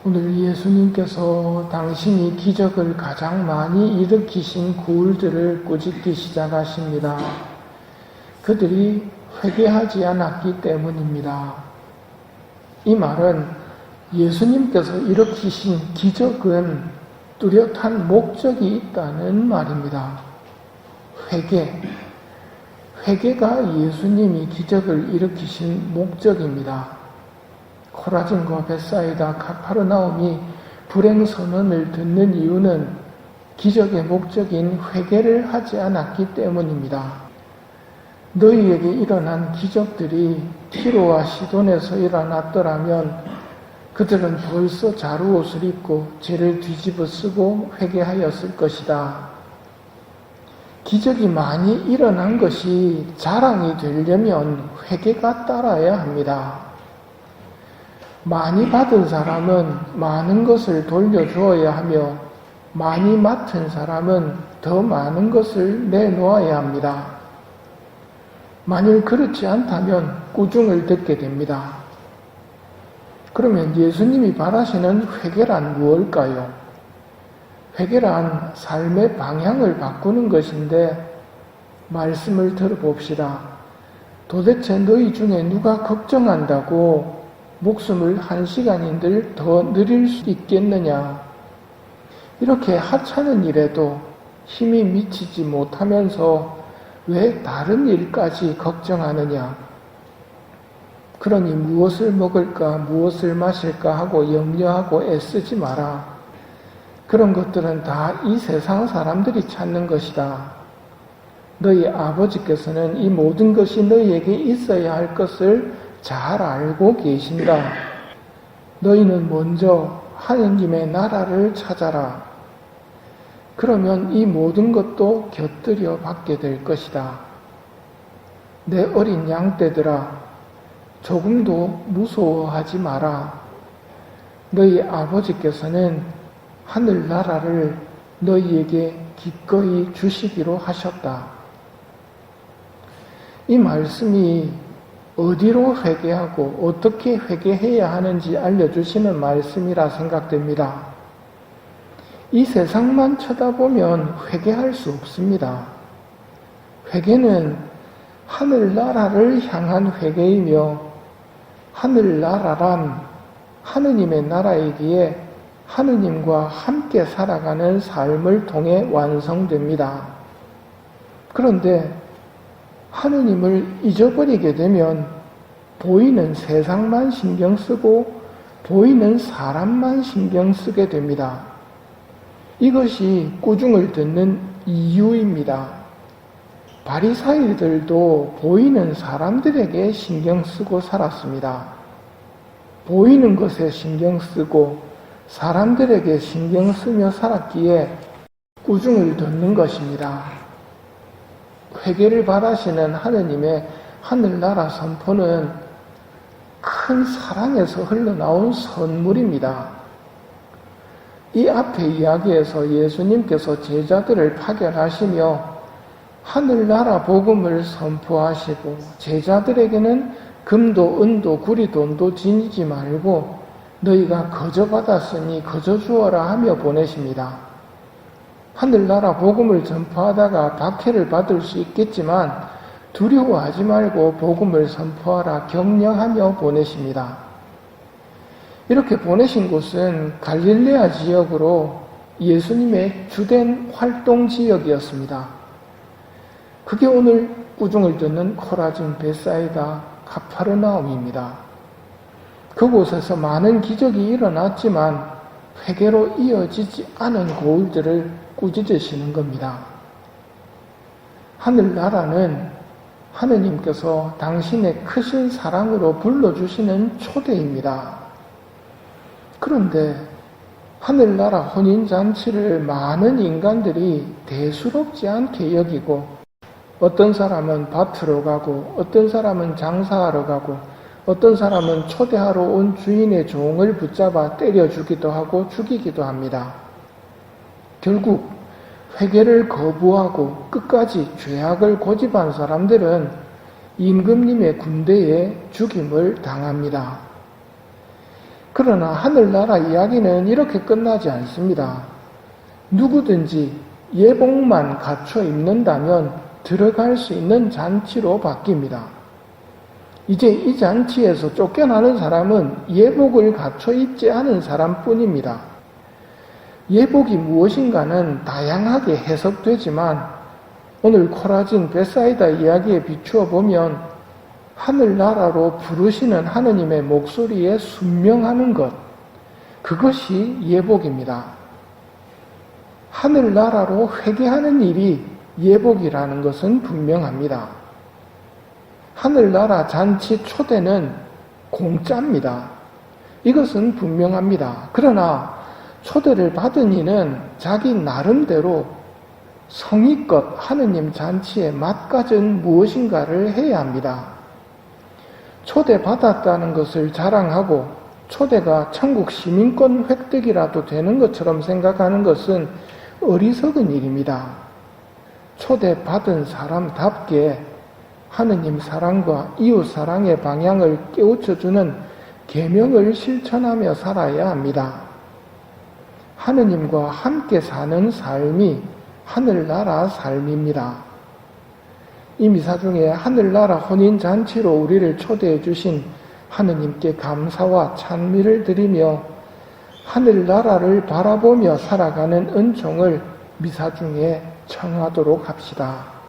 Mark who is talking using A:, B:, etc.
A: 오늘 예수님께서 당신이 기적을 가장 많이 일으키신 구울들을 꾸짖기 시작하십니다. 그들이 회개하지 않았기 때문입니다. 이 말은 예수님께서 일으키신 기적은 뚜렷한 목적이 있다는 말입니다. 회개가 예수님이 기적을 일으키신 목적입니다. 코라진과 벳사이다, 가파르나움이 불행 선언을 듣는 이유는 기적의 목적인 회개를 하지 않았기 때문입니다. 너희에게 일어난 기적들이 티로와 시돈에서 일어났더라면 그들은 벌써 자루옷을 입고 죄를 뒤집어 쓰고 회개하였을 것이다. 기적이 많이 일어난 것이 자랑이 되려면 회개가 따라야 합니다. 많이 받은 사람은 많은 것을 돌려주어야 하며 많이 맡은 사람은 더 많은 것을 내놓아야 합니다. 만일 그렇지 않다면 꾸중을 듣게 됩니다. 그러면 예수님이 바라시는 회개란 무엇일까요? 회개란 삶의 방향을 바꾸는 것인데 말씀을 들어봅시다. 도대체 너희 중에 누가 걱정한다고 목숨을 1시간인들 더 늘릴 수 있겠느냐? 이렇게 하찮은 일에도 힘이 미치지 못하면서 왜 다른 일까지 걱정하느냐? 그러니 무엇을 먹을까, 무엇을 마실까 하고 염려하고 애쓰지 마라. 그런 것들은 다 이 세상 사람들이 찾는 것이다. 너희 아버지께서는 이 모든 것이 너희에게 있어야 할 것을 잘 알고 계신다. 너희는 먼저 하느님의 나라를 찾아라. 그러면 이 모든 것도 곁들여 받게 될 것이다. 내 어린 양떼들아, 조금도 무서워하지 마라. 너희 아버지께서는 하늘나라를 너희에게 기꺼이 주시기로 하셨다. 이 말씀이 어디로 회개하고 어떻게 회개해야 하는지 알려주시는 말씀이라 생각됩니다. 이 세상만 쳐다보면 회개할 수 없습니다. 회개는 하늘나라를 향한 회개이며 하늘나라란 하느님의 나라이기에 하느님과 함께 살아가는 삶을 통해 완성됩니다. 그런데 하느님을 잊어버리게 되면 보이는 세상만 신경 쓰고 보이는 사람만 신경 쓰게 됩니다. 이것이 꾸중을 듣는 이유입니다. 바리사이들도 보이는 사람들에게 신경 쓰고 살았습니다. 보이는 것에 신경 쓰고 사람들에게 신경 쓰며 살았기에 꾸중을 듣는 것입니다. 회개를 바라시는 하느님의 하늘나라 선포는 큰 사랑에서 흘러나온 선물입니다. 이 앞에 이야기에서 예수님께서 제자들을 파견하시며 하늘나라 복음을 선포하시고 제자들에게는 금도 은도 구리돈도 지니지 말고 너희가 거저 받았으니 거저 주어라 하며 보내십니다. 하늘나라 복음을 전파하다가 박해를 받을 수 있겠지만 두려워하지 말고 복음을 선포하라 격려하며 보내십니다. 이렇게 보내신 곳은 갈릴레아 지역으로 예수님의 주된 활동 지역이었습니다. 그게 오늘 꾸중을 듣는 코라진, 벳사이다, 가파르나움입니다. 그곳에서 많은 기적이 일어났지만 회개로 이어지지 않은 고울들을 꾸짖으시는 겁니다. 하늘나라는 하느님께서 당신의 크신 사랑으로 불러주시는 초대입니다. 그런데 하늘나라 혼인잔치를 많은 인간들이 대수롭지 않게 여기고 어떤 사람은 밭으로 가고 어떤 사람은 장사하러 가고 어떤 사람은 초대하러 온 주인의 종을 붙잡아 때려주기도 하고 죽이기도 합니다. 결국 회개를 거부하고 끝까지 죄악을 고집한 사람들은 임금님의 군대에 죽임을 당합니다. 그러나 하늘나라 이야기는 이렇게 끝나지 않습니다. 누구든지 예복만 갖춰 입는다면 들어갈 수 있는 잔치로 바뀝니다. 이제 이 잔치에서 쫓겨나는 사람은 예복을 갖춰 입지 않은 사람뿐입니다. 예복이 무엇인가는 다양하게 해석되지만 오늘 코라진 베사이다 이야기에 비추어 보면 하늘나라로 부르시는 하느님의 목소리에 순명하는 것, 그것이 예복입니다. 하늘나라로 회개하는 일이 예복이라는 것은 분명합니다. 하늘나라 잔치 초대는 공짜입니다. 이것은 분명합니다. 그러나 초대를 받은 이는 자기 나름대로 성의껏 하느님 잔치에 맛가진 무엇인가를 해야 합니다. 초대받았다는 것을 자랑하고 초대가 천국 시민권 획득이라도 되는 것처럼 생각하는 것은 어리석은 일입니다. 초대받은 사람답게 하느님 사랑과 이웃 사랑의 방향을 깨우쳐주는 계명을 실천하며 살아야 합니다. 하느님과 함께 사는 삶이 하늘나라 삶입니다. 이 미사 중에 하늘나라 혼인잔치로 우리를 초대해 주신 하느님께 감사와 찬미를 드리며 하늘나라를 바라보며 살아가는 은총을 미사 중에 청하도록 합시다.